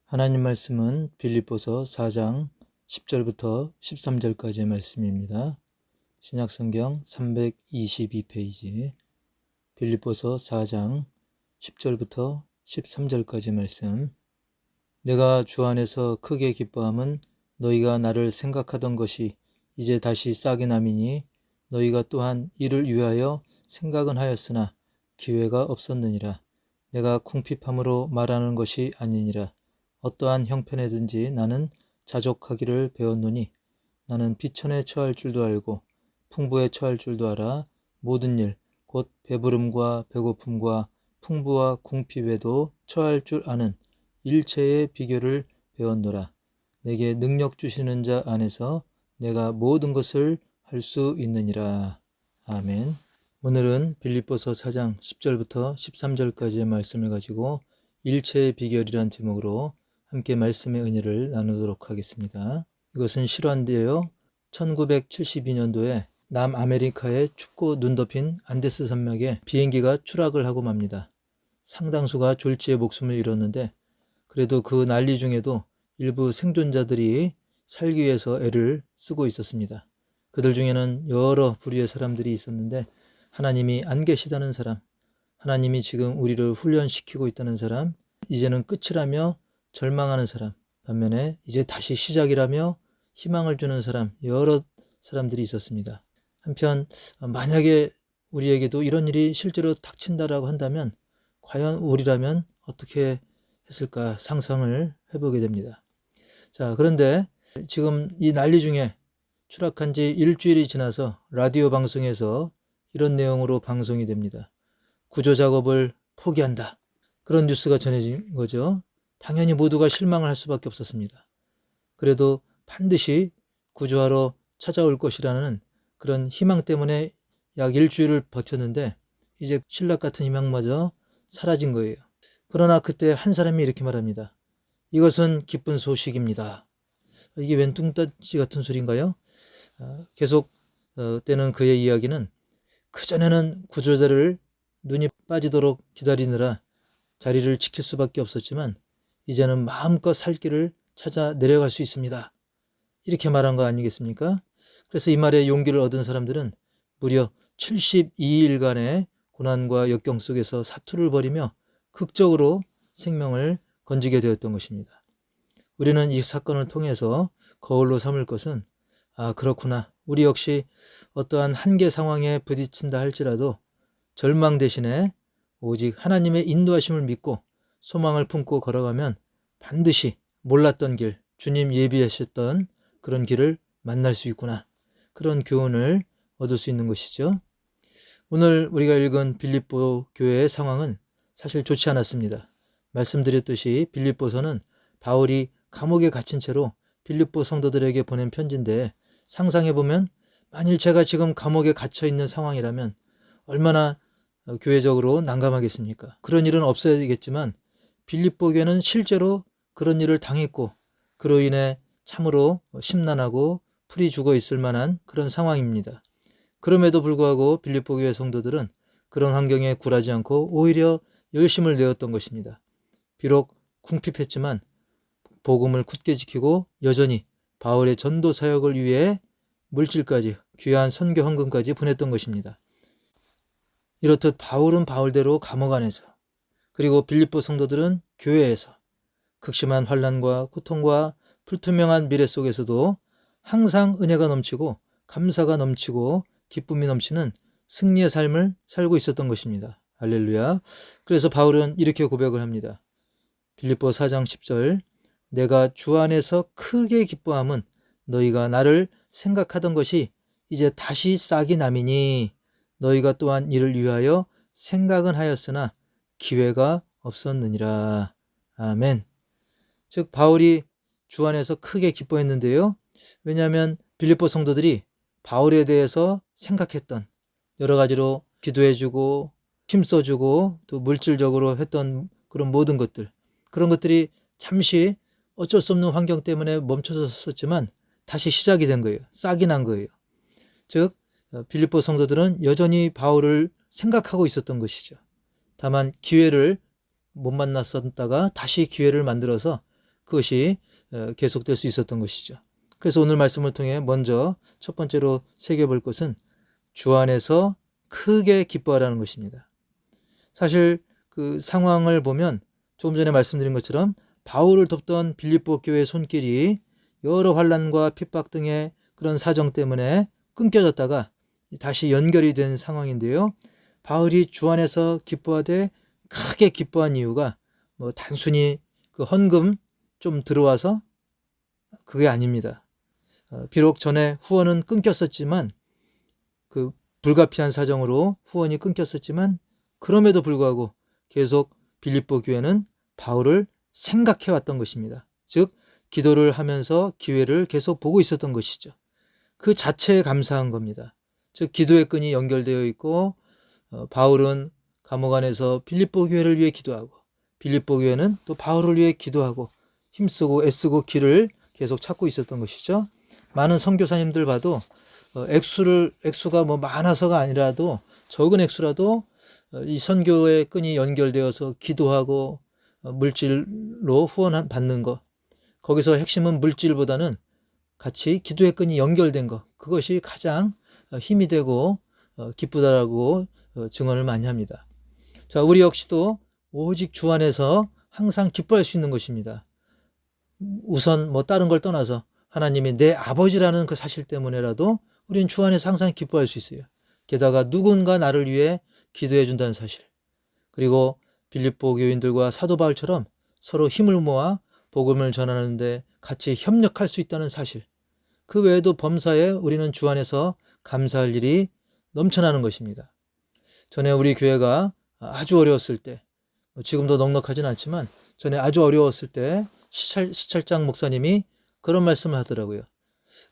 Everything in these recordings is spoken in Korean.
하나님 말씀은 빌립보서 4장 10절부터 13절까지의 말씀입니다. 신약성경 322페이지 빌립보서 4장 10절부터 13절까지 말씀. 내가 주 안에서 크게 기뻐함은 너희가 나를 생각하던 것이 이제 다시 싹이 남이니 너희가 또한 이를 위하여 생각은 하였으나 기회가 없었느니라. 내가 궁핍함으로 말하는 것이 아니니라. 어떠한 형편에든지 나는 자족하기를 배웠노니 나는 비천에 처할 줄도 알고 풍부에 처할 줄도 알아. 모든 일 곧 배부름과 배고픔과 풍부와 궁핍에도 처할 줄 아는 일체의 비결을 배웠노라. 내게 능력 주시는 자 안에서 내가 모든 것을 할 수 있느니라. 아멘. 오늘은 빌립보서 4장 10절부터 13절까지의 말씀을 가지고 일체의 비결이란 제목으로 함께 말씀의 은혜를 나누도록 하겠습니다. 이것은 실화인데요. 1972년도에 남아메리카의 춥고 눈 덮인 안데스 산맥에 비행기가 추락을 하고 맙니다. 상당수가 졸지에 목숨을 잃었는데 그래도 그 난리 중에도 일부 생존자들이 살기 위해서 애를 쓰고 있었습니다. 그들 중에는 여러 부류의 사람들이 있었는데 하나님이 안 계시다는 사람, 하나님이 지금 우리를 훈련시키고 있다는 사람, 이제는 끝이라며 절망하는 사람, 반면에 이제 다시 시작이라며 희망을 주는 사람, 여러 사람들이 있었습니다. 한편 만약에 우리에게도 이런 일이 실제로 닥친다라고 한다면 과연 우리라면 어떻게 했을까 상상을 해보게 됩니다. 자, 그런데 지금 이 난리 중에 추락한 지 일주일이 지나서 라디오 방송에서 이런 내용으로 방송이 됩니다. 구조 작업을 포기한다. 그런 뉴스가 전해진 거죠. 당연히 모두가 실망을 할 수밖에 없었습니다. 그래도 반드시 구조하러 찾아올 것이라는 그런 희망 때문에 약 일주일을 버텼는데 이제 신락 같은 희망마저 사라진 거예요. 그러나 그때 한 사람이 이렇게 말합니다. 이것은 기쁜 소식입니다. 이게 웬 뚱따지 같은 소리인가요? 계속 때는 그의 이야기는 그전에는 구조자를 눈이 빠지도록 기다리느라 자리를 지킬 수밖에 없었지만 이제는 마음껏 살 길을 찾아 내려갈 수 있습니다. 이렇게 말한 거 아니겠습니까? 그래서 이 말에 용기를 얻은 사람들은 무려 72일간의 고난과 역경 속에서 사투를 벌이며 극적으로 생명을 건지게 되었던 것입니다. 우리는 이 사건을 통해서 거울로 삼을 것은 그렇구나. 우리 역시 어떠한 한계 상황에 부딪힌다 할지라도 절망 대신에 오직 하나님의 인도하심을 믿고 소망을 품고 걸어가면 반드시 몰랐던 길, 주님 예비하셨던 그런 길을 만날 수 있구나. 그런 교훈을 얻을 수 있는 것이죠. 오늘 우리가 읽은 빌립보 교회의 상황은 사실 좋지 않았습니다. 말씀드렸듯이 빌립보서는 바울이 감옥에 갇힌 채로 빌립보 성도들에게 보낸 편지인데 상상해보면 만일 제가 지금 감옥에 갇혀 있는 상황이라면 얼마나 교회적으로 난감하겠습니까? 그런 일은 없어야겠지만 빌립보 교회는 실제로 그런 일을 당했고 그로 인해 참으로 심란하고 풀이 죽어 있을 만한 그런 상황입니다. 그럼에도 불구하고 빌립보 교회 성도들은 그런 환경에 굴하지 않고 오히려 열심을 내었던 것입니다. 비록 궁핍했지만 복음을 굳게 지키고 여전히 바울의 전도 사역을 위해 물질까지 귀한 선교 헌금까지 보냈던 것입니다. 이렇듯 바울은 바울대로 감옥 안에서 그리고 빌립보 성도들은 교회에서 극심한 환난과 고통과 불투명한 미래 속에서도 항상 은혜가 넘치고 감사가 넘치고 기쁨이 넘치는 승리의 삶을 살고 있었던 것입니다. 할렐루야. 그래서 바울은 이렇게 고백을 합니다. 빌립보 4장 10절 내가 주 안에서 크게 기뻐함은 너희가 나를 생각하던 것이 이제 다시 싹이 남이니 너희가 또한 이를 위하여 생각은 하였으나 기회가 없었느니라. 아멘. 즉 바울이 주 안에서 크게 기뻐했는데요. 왜냐하면 빌립보 성도들이 바울에 대해서 생각했던 여러 가지로 기도해주고 힘써주고 또 물질적으로 했던 그런 모든 것들 그런 것들이 잠시 어쩔 수 없는 환경 때문에 멈춰졌었지만 다시 시작이 된 거예요. 싹이 난 거예요. 즉 빌립보 성도들은 여전히 바울을 생각하고 있었던 것이죠. 다만 기회를 못 만났었다가 다시 기회를 만들어서 그것이 계속될 수 있었던 것이죠. 그래서 오늘 말씀을 통해 먼저 첫 번째로 새겨볼 것은 주 안에서 크게 기뻐하라는 것입니다. 사실 그 상황을 보면 조금 전에 말씀드린 것처럼 바울을 돕던 빌립보 교회의 손길이 여러 환난과 핍박 등의 그런 사정 때문에 끊겨졌다가 다시 연결이 된 상황인데요. 바울이 주 안에서 기뻐하되 크게 기뻐한 이유가 뭐 단순히 그 헌금 좀 들어와서 그게 아닙니다. 비록 전에 후원은 끊겼었지만 그 불가피한 사정으로 후원이 끊겼었지만 그럼에도 불구하고 계속 빌립보 교회는 바울을 생각해 왔던 것입니다. 즉 기도를 하면서 기회를 계속 보고 있었던 것이죠. 그 자체에 감사한 겁니다. 즉 기도의 끈이 연결되어 있고 바울은 감옥 안에서 빌립보 교회를 위해 기도하고 빌립보 교회는 또 바울을 위해 기도하고 힘쓰고 애쓰고 길을 계속 찾고 있었던 것이죠. 많은 선교사님들 봐도 액수가 뭐 많아서가 아니라도 적은 액수라도 이 선교의 끈이 연결되어서 기도하고 물질로 후원 받는 것, 거기서 핵심은 물질보다는 같이 기도의 끈이 연결된 것, 그것이 가장 힘이 되고 기쁘다라고 증언을 많이 합니다. 자, 우리 역시도 오직 주 안에서 항상 기뻐할 수 있는 것입니다. 우선 뭐 다른 걸 떠나서 하나님이 내 아버지라는 그 사실 때문에라도 우리는 주 안에서 항상 기뻐할 수 있어요. 게다가 누군가 나를 위해 기도해 준다는 사실, 그리고 빌립보 교인들과 사도 바울처럼 서로 힘을 모아 복음을 전하는데 같이 협력할 수 있다는 사실, 그 외에도 범사에 우리는 주 안에서 감사할 일이 넘쳐나는 것입니다. 전에 우리 교회가 아주 어려웠을 때, 지금도 넉넉하진 않지만 전에 아주 어려웠을 때 시찰장 목사님이 그런 말씀을 하더라고요.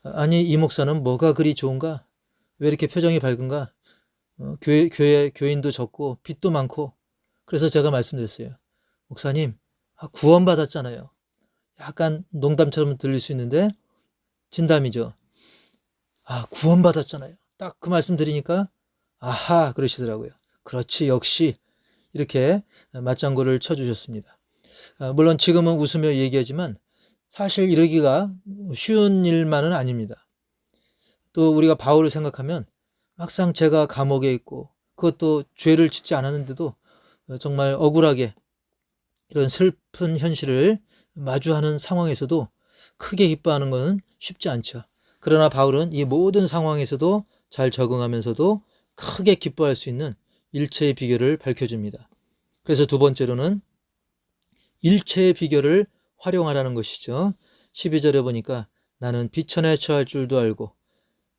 아니, 이 목사는 뭐가 그리 좋은가? 왜 이렇게 표정이 밝은가? 교인도 적고 빚도 많고. 그래서 제가 말씀드렸어요. 목사님, 구원받았잖아요. 약간 농담처럼 들릴 수 있는데 진담이죠. 구원받았잖아요. 딱 그 말씀 드리니까 아하 그러시더라고요. 그렇지, 역시. 이렇게 맞장구를 쳐주셨습니다. 물론 지금은 웃으며 얘기하지만 사실 이러기가 쉬운 일만은 아닙니다. 또 우리가 바울을 생각하면 막상 제가 감옥에 있고 그것도 죄를 짓지 않았는데도 정말 억울하게 이런 슬픈 현실을 마주하는 상황에서도 크게 기뻐하는 것은 쉽지 않죠. 그러나 바울은 이 모든 상황에서도 잘 적응하면서도 크게 기뻐할 수 있는 일체의 비결을 밝혀줍니다. 그래서 두 번째로는 일체의 비결을 활용하라는 것이죠. 12절에 보니까 나는 비천에 처할 줄도 알고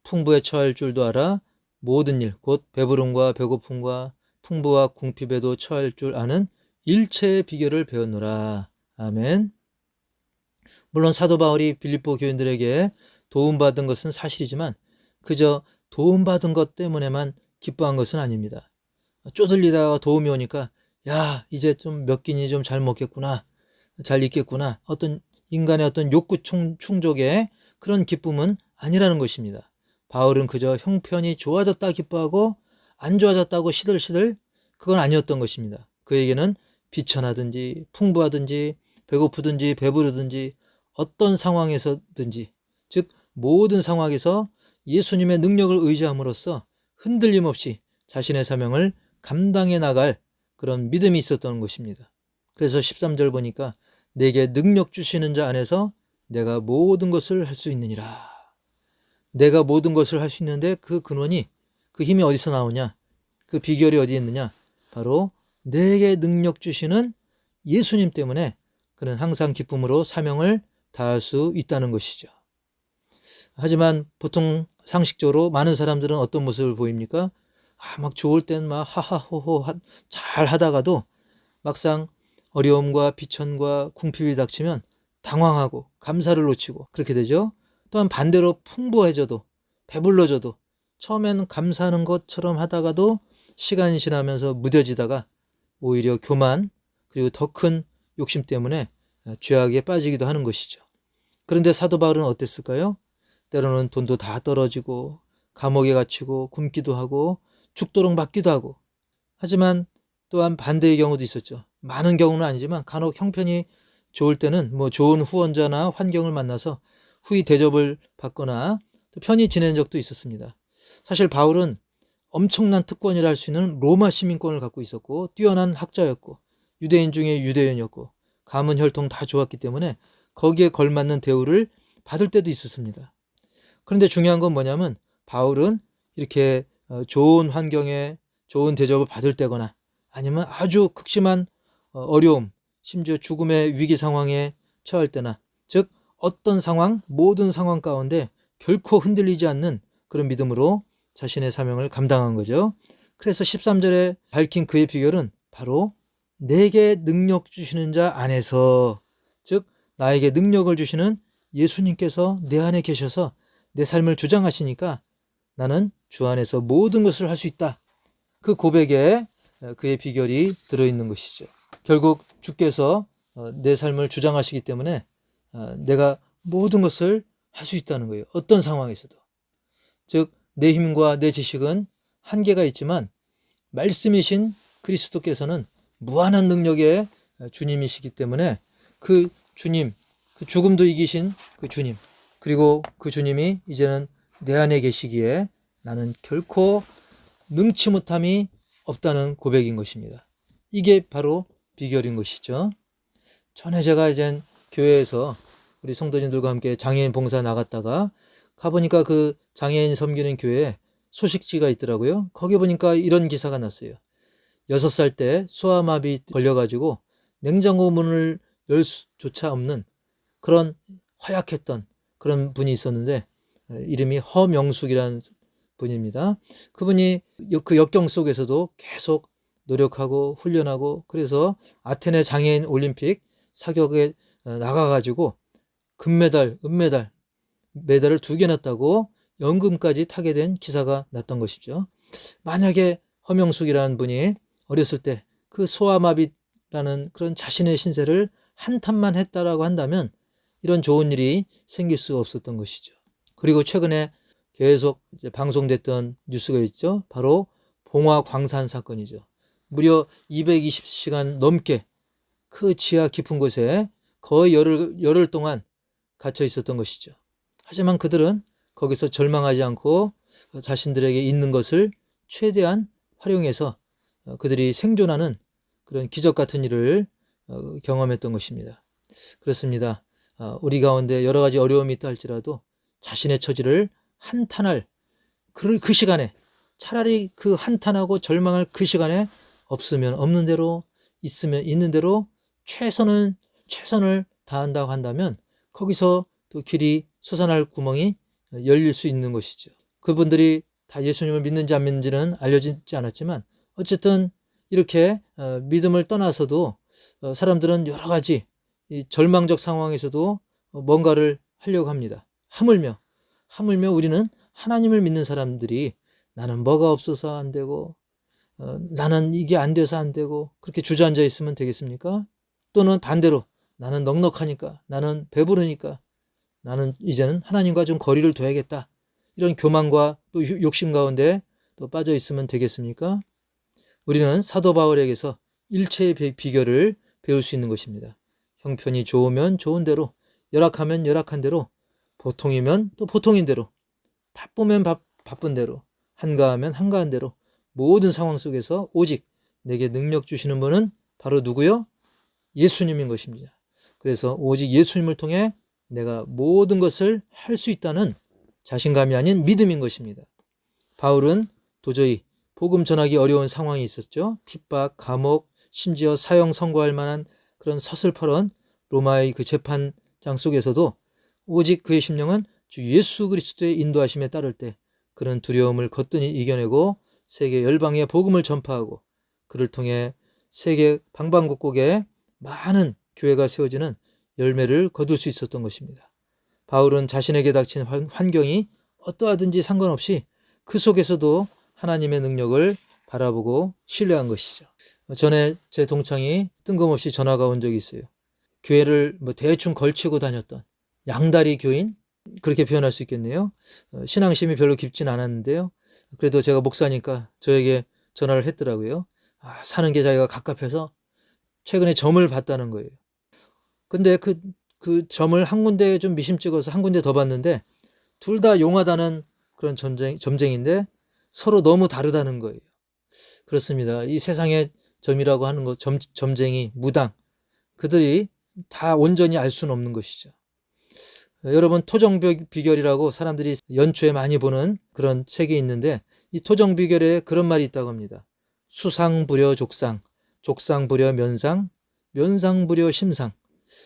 풍부에 처할 줄도 알아 모든 일, 곧 배부름과 배고픔과 풍부와 궁핍에도 처할 줄 아는 일체의 비결을 배웠노라. 아멘. 물론 사도 바울이 빌립보 교인들에게 도움받은 것은 사실이지만 그저 도움받은 것 때문에만 기뻐한 것은 아닙니다. 쪼들리다가 도움이 오니까 야, 이제 좀 몇 끼니 좀 잘 먹겠구나, 잘 있겠구나, 어떤 인간의 어떤 욕구 충족의 그런 기쁨은 아니라는 것입니다. 바울은 그저 형편이 좋아졌다 기뻐하고 안 좋아졌다고 시들시들, 그건 아니었던 것입니다. 그에게는 비천하든지 풍부하든지 배고프든지 배부르든지 어떤 상황에서든지, 즉 모든 상황에서 예수님의 능력을 의지함으로써 흔들림 없이 자신의 사명을 감당해 나갈 그런 믿음이 있었던 것입니다. 그래서 13절 보니까 내게 능력 주시는 자 안에서 내가 모든 것을 할 수 있느니라. 내가 모든 것을 할 수 있는데 그 근원이, 그 힘이 어디서 나오냐, 그 비결이 어디 있느냐, 바로 내게 능력 주시는 예수님 때문에 그는 항상 기쁨으로 사명을 다할 수 있다는 것이죠. 하지만 보통 상식적으로 많은 사람들은 어떤 모습을 보입니까? 막 좋을 땐 막 하하호호 잘 하다가도 막상 어려움과 비천과 궁핍이 닥치면 당황하고 감사를 놓치고 그렇게 되죠. 또한 반대로 풍부해져도 배불러져도 처음에는 감사하는 것처럼 하다가도 시간이 지나면서 무뎌지다가 오히려 교만 그리고 더 큰 욕심 때문에 죄악에 빠지기도 하는 것이죠. 그런데 사도 바울은 어땠을까요? 때로는 돈도 다 떨어지고 감옥에 갇히고 굶기도 하고 죽도록 맞기도 하고, 하지만 또한 반대의 경우도 있었죠. 많은 경우는 아니지만 간혹 형편이 좋을 때는 뭐 좋은 후원자나 환경을 만나서 후위 대접을 받거나 또 편히 지낸 적도 있었습니다. 사실 바울은 엄청난 특권이라 할 수 있는 로마 시민권을 갖고 있었고 뛰어난 학자였고 유대인 중에 유대인이었고 가문 혈통 다 좋았기 때문에 거기에 걸맞는 대우를 받을 때도 있었습니다. 그런데 중요한 건 뭐냐면 바울은 이렇게 좋은 환경에 좋은 대접을 받을 때거나 아니면 아주 극심한 어려움, 심지어 죽음의 위기 상황에 처할 때나, 즉 어떤 상황, 모든 상황 가운데 결코 흔들리지 않는 그런 믿음으로 자신의 사명을 감당한 거죠. 그래서 13절에 밝힌 그의 비결은 바로 내게 능력 주시는 자 안에서, 즉 나에게 능력을 주시는 예수님께서 내 안에 계셔서 내 삶을 주장하시니까 나는 주 안에서 모든 것을 할 수 있다. 그 고백에 그의 비결이 들어있는 것이죠. 결국 주께서 내 삶을 주장하시기 때문에 내가 모든 것을 할 수 있다는 거예요. 어떤 상황에서도. 즉 내 힘과 내 지식은 한계가 있지만 말씀이신 그리스도께서는 무한한 능력의 주님이시기 때문에 그 주님, 그 죽음도 이기신 그 주님, 그리고 그 주님이 이제는 내 안에 계시기에 나는 결코 능치 못함이 없다는 고백인 것입니다. 이게 바로 비결인 것이죠. 전에 제가 이제 교회에서 우리 성도님들과 함께 장애인 봉사 나갔다가 가보니까 그 장애인 섬기는 교회에 소식지가 있더라고요. 거기 보니까 이런 기사가 났어요. 6살 때 소아마비 걸려가지고 냉장고 문을 열 수조차 없는 그런 허약했던 그런 분이 있었는데 이름이 허명숙이라는 분입니다. 그분이 그 역경 속에서도 계속 노력하고 훈련하고 그래서 아테네 장애인 올림픽 사격에 나가가지고 금메달, 은메달, 메달을 2개나 따고 연금까지 타게 된 기사가 났던 것이죠. 만약에 허명숙이라는 분이 어렸을 때 그 소아마비라는 그런 자신의 신세를 한탄만 했다라고 한다면 이런 좋은 일이 생길 수 없었던 것이죠. 그리고 최근에 계속 이제 방송됐던 뉴스가 있죠. 바로 봉화 광산 사건이죠. 무려 220시간 넘게 그 지하 깊은 곳에 거의 열흘 동안 갇혀 있었던 것이죠. 하지만 그들은 거기서 절망하지 않고 자신들에게 있는 것을 최대한 활용해서 그들이 생존하는 그런 기적 같은 일을 경험했던 것입니다. 그렇습니다. 우리 가운데 여러 가지 어려움이 있다 할지라도 자신의 처지를 한탄할 그 시간에, 차라리 그 한탄하고 절망할 그 시간에 없으면 없는 대로, 있으면 있는 대로 최선을 다한다고 한다면 거기서 또 길이 솟아날 구멍이 열릴 수 있는 것이죠. 그분들이 다 예수님을 믿는지 안 믿는지는 알려지지 않았지만 어쨌든 이렇게 믿음을 떠나서도 사람들은 여러 가지 이 절망적 상황에서도 뭔가를 하려고 합니다. 하물며 우리는 하나님을 믿는 사람들이 나는 뭐가 없어서 안 되고 나는 이게 안 돼서 안 되고 그렇게 주저앉아 있으면 되겠습니까? 또는 반대로 나는 넉넉하니까, 나는 배부르니까 나는 이제는 하나님과 좀 거리를 둬야겠다. 이런 교만과 또 욕심 가운데 또 빠져 있으면 되겠습니까? 우리는 사도 바울에게서 일체의 비결을 배울 수 있는 것입니다. 형편이 좋으면 좋은 대로, 열악하면 열악한 대로, 보통이면 또 보통인 대로, 바쁘면 바쁜 대로, 한가하면 한가한 대로 모든 상황 속에서 오직 내게 능력 주시는 분은 바로 누구요? 예수님인 것입니다. 그래서 오직 예수님을 통해 내가 모든 것을 할 수 있다는 자신감이 아닌 믿음인 것입니다. 바울은 도저히 복음 전하기 어려운 상황이 있었죠. 핍박, 감옥, 심지어 사형 선고할 만한 그런 서슬퍼런 로마의 그 재판장 속에서도 오직 그의 심령은 주 예수 그리스도의 인도하심에 따를 때 그런 두려움을 거뜬히 이겨내고 세계 열방에 복음을 전파하고 그를 통해 세계 방방곡곡에 많은 교회가 세워지는 열매를 거둘 수 있었던 것입니다. 바울은 자신에게 닥친 환경이 어떠하든지 상관없이 그 속에서도 하나님의 능력을 바라보고 신뢰한 것이죠. 전에 제 동창이 뜬금없이 전화가 온 적이 있어요. 교회를 대충 걸치고 다녔던 양다리 교인? 그렇게 표현할 수 있겠네요. 신앙심이 별로 깊진 않았는데요. 그래도 제가 목사니까 저에게 전화를 했더라고요. 사는 게 자기가 갑갑해서 최근에 점을 봤다는 거예요. 근데 그 점을 한 군데에 좀 미심 찍어서 한 군데 더 봤는데 둘 다 용하다는 그런 점쟁인데 서로 너무 다르다는 거예요. 그렇습니다. 이 세상의 점이라고 하는 것, 점쟁이, 무당, 그들이 다 온전히 알 수는 없는 것이죠. 여러분, 토정비결이라고 사람들이 연초에 많이 보는 그런 책이 있는데 이 토정비결에 그런 말이 있다고 합니다. 수상부려 족상, 족상부려 면상, 면상부려 심상.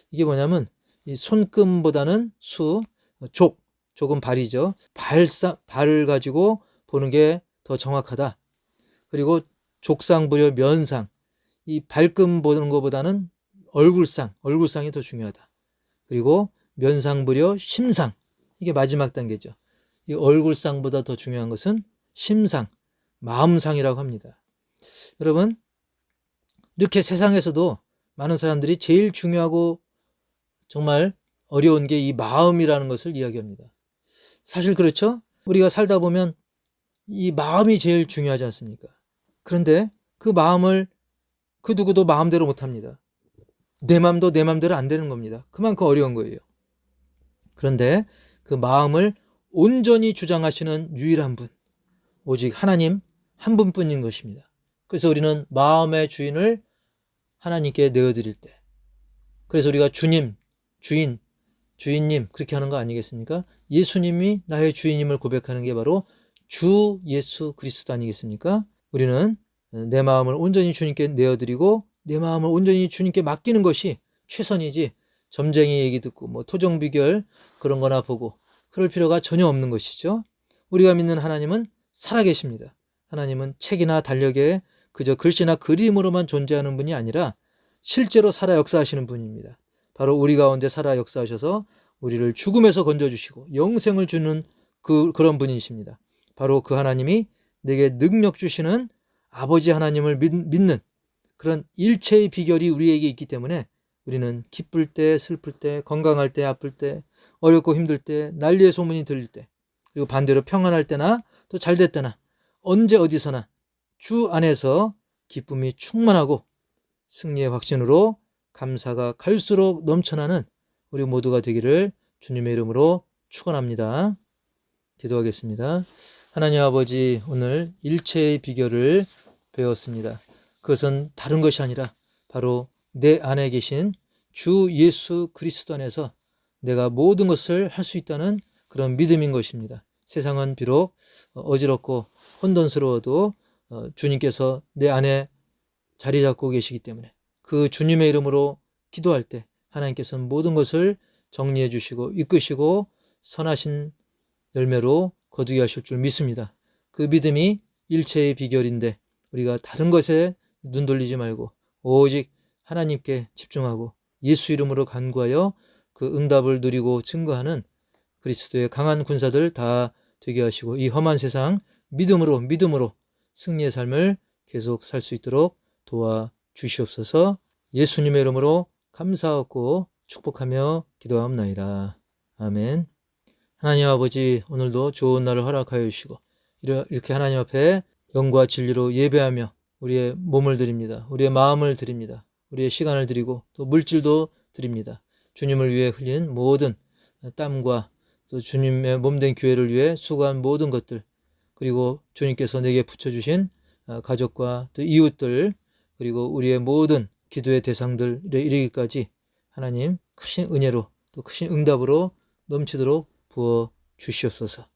이게 뭐냐면 이 손금보다는 족은 발이죠. 발을 가지고 보는 게 더 정확하다. 그리고 족상부려 면상, 이 발금 보는 것보다는 얼굴상이 더 중요하다. 그리고 면상부려 심상, 이게 마지막 단계죠. 이 얼굴상보다 더 중요한 것은 심상, 마음상이라고 합니다. 여러분, 이렇게 세상에서도 많은 사람들이 제일 중요하고 정말 어려운 게 이 마음이라는 것을 이야기합니다. 사실 그렇죠? 우리가 살다 보면 이 마음이 제일 중요하지 않습니까? 그런데 그 마음을 그 누구도 마음대로 못합니다. 내 마음도 내 마음대로 안 되는 겁니다. 그만큼 어려운 거예요. 그런데 그 마음을 온전히 주장하시는 유일한 분, 오직 하나님 한 분뿐인 것입니다. 그래서 우리는 마음의 주인을 하나님께 내어드릴 때, 그래서 우리가 주님, 주인님 그렇게 하는 거 아니겠습니까? 예수님이 나의 주인님을 고백하는 게 바로 주 예수 그리스도 아니겠습니까? 우리는 내 마음을 온전히 주님께 내어드리고 내 마음을 온전히 주님께 맡기는 것이 최선이지, 점쟁이 얘기 듣고 뭐 토정비결 그런 거나 보고 그럴 필요가 전혀 없는 것이죠. 우리가 믿는 하나님은 살아계십니다. 하나님은 책이나 달력에 그저 글씨나 그림으로만 존재하는 분이 아니라 실제로 살아 역사하시는 분입니다. 바로 우리 가운데 살아 역사하셔서 우리를 죽음에서 건져주시고 영생을 주는 그런 분이십니다. 바로 그 하나님이 내게 능력 주시는 아버지 하나님을 믿는 그런 일체의 비결이 우리에게 있기 때문에 우리는 기쁠 때, 슬플 때, 건강할 때, 아플 때, 어렵고 힘들 때, 난리의 소문이 들릴 때, 그리고 반대로 평안할 때나 또 잘될 때나 언제 어디서나 주 안에서 기쁨이 충만하고 승리의 확신으로 감사가 갈수록 넘쳐나는 우리 모두가 되기를 주님의 이름으로 축원합니다. 기도하겠습니다. 하나님 아버지, 오늘 일체의 비결을 배웠습니다. 그것은 다른 것이 아니라 바로 내 안에 계신 주 예수 그리스도 안에서 내가 모든 것을 할 수 있다는 그런 믿음인 것입니다. 세상은 비록 어지럽고 혼돈스러워도 주님께서 내 안에 자리 잡고 계시기 때문에 그 주님의 이름으로 기도할 때 하나님께서는 모든 것을 정리해 주시고 이끄시고 선하신 열매로 거두게 하실 줄 믿습니다. 그 믿음이 일체의 비결인데 우리가 다른 것에 눈 돌리지 말고 오직 하나님께 집중하고 예수 이름으로 간구하여 그 응답을 누리고 증거하는 그리스도의 강한 군사들 다 되게 하시고 이 험한 세상 믿음으로 승리의 삶을 계속 살 수 있도록 도와주시옵소서. 예수님의 이름으로 감사하고 축복하며 기도하옵나이다. 아멘. 하나님 아버지, 오늘도 좋은 날을 허락하여 주시고 이렇게 하나님 앞에 영과 진리로 예배하며 우리의 몸을 드립니다. 우리의 마음을 드립니다. 우리의 시간을 드리고 또 물질도 드립니다. 주님을 위해 흘린 모든 땀과 또 주님의 몸된 교회를 위해 수고한 모든 것들, 그리고 주님께서 내게 붙여주신 가족과 또 이웃들, 그리고 우리의 모든 기도의 대상들에 이르기까지 하나님 크신 은혜로 또 크신 응답으로 넘치도록 부어 주시옵소서.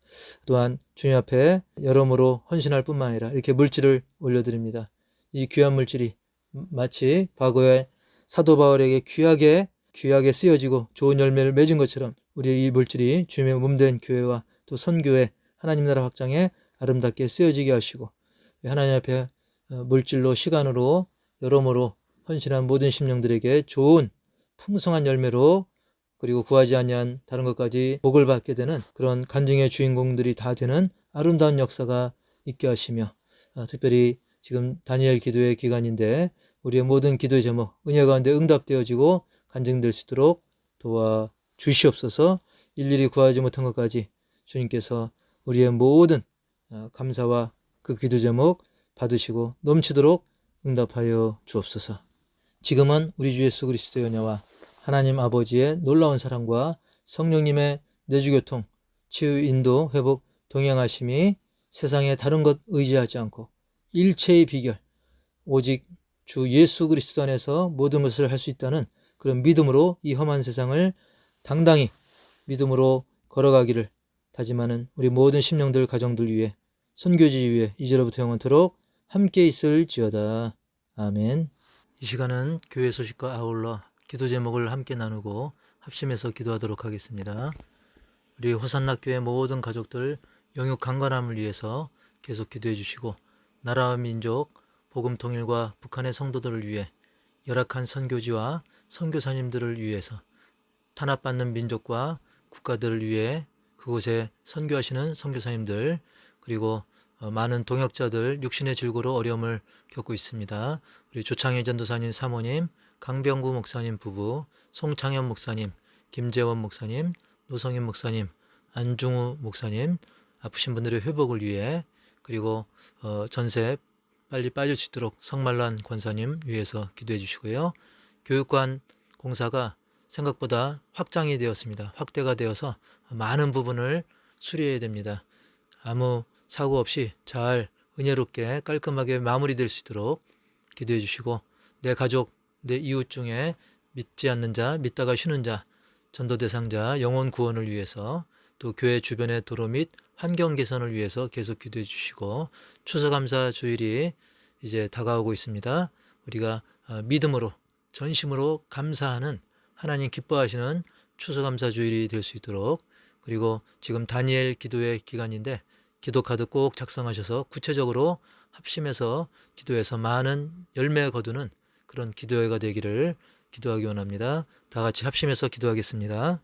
또한 주님 앞에 여러모로 헌신할 뿐만 아니라 이렇게 물질을 올려드립니다. 이 귀한 물질이 마치 과거에 사도 바울에게 귀하게 쓰여지고 좋은 열매를 맺은 것처럼 우리의 이 물질이 주님의 몸된 교회와 또 선교회 하나님 나라 확장에 아름답게 쓰여지게 하시고 하나님 앞에 물질로 시간으로 여러모로 헌신한 모든 심령들에게 좋은 풍성한 열매로 그리고 구하지 아니한 다른 것까지 복을 받게 되는 그런 간증의 주인공들이 다 되는 아름다운 역사가 있게 하시며 특별히 지금 다니엘 기도의 기간인데 우리의 모든 기도의 제목 은혜 가운데 응답되어지고 간증될 수 있도록 도와주시옵소서. 일일이 구하지 못한 것까지 주님께서 우리의 모든 감사와 그 기도 제목 받으시고 넘치도록 응답하여 주옵소서. 지금은 우리 주 예수 그리스도의 은혜와 하나님 아버지의 놀라운 사랑과 성령님의 내주교통, 치유, 인도, 회복, 동행하심이 세상에 다른 것 의지하지 않고 일체의 비결, 오직 주 예수 그리스도 안에서 모든 것을 할 수 있다는 그런 믿음으로 이 험한 세상을 당당히 믿음으로 걸어가기를 다짐하는 우리 모든 심령들, 가정들 위해, 선교지 위해 이제로부터 영원토록 함께 있을지어다. 아멘. 이 시간은 교회 소식과 아울러 기도 제목을 함께 나누고 합심해서 기도하도록 하겠습니다. 우리 호산나 교회 모든 가족들 영육 강건함을 위해서 계속 기도해 주시고, 나라와 민족 복음 통일과 북한의 성도들을 위해, 열악한 선교지와 선교사님들을 위해서, 탄압받는 민족과 국가들을 위해 그곳에 선교하시는 선교사님들, 그리고 많은 동역자들 육신의 질고로 어려움을 겪고 있습니다. 우리 조창희 전도사님 사모님, 강병구 목사님 부부, 송창현 목사님, 김재원 목사님, 노성인 목사님, 안중우 목사님, 아프신 분들의 회복을 위해, 그리고 전세 빨리 빠질 수 있도록 성말란 권사님 위해서 기도해 주시고요. 교육관 공사가 생각보다 확장이 되었습니다. 확대가 되어서 많은 부분을 수리해야 됩니다. 아무 사고 없이 잘 은혜롭게 깔끔하게 마무리될 수 있도록 기도해 주시고, 내 가족, 내 이웃 중에 믿지 않는 자, 믿다가 쉬는 자, 전도 대상자 영혼 구원을 위해서, 또 교회 주변의 도로 및 환경 개선을 위해서 계속 기도해 주시고, 추수감사 주일이 이제 다가오고 있습니다. 우리가 믿음으로 전심으로 감사하는, 하나님 기뻐하시는 추수감사 주일이 될 수 있도록, 그리고 지금 다니엘 기도의 기간인데 기도 카드 꼭 작성하셔서 구체적으로 합심해서 기도해서 많은 열매 거두는 그런 기도회가 되기를 기도하기 원합니다. 다 같이 합심해서 기도하겠습니다.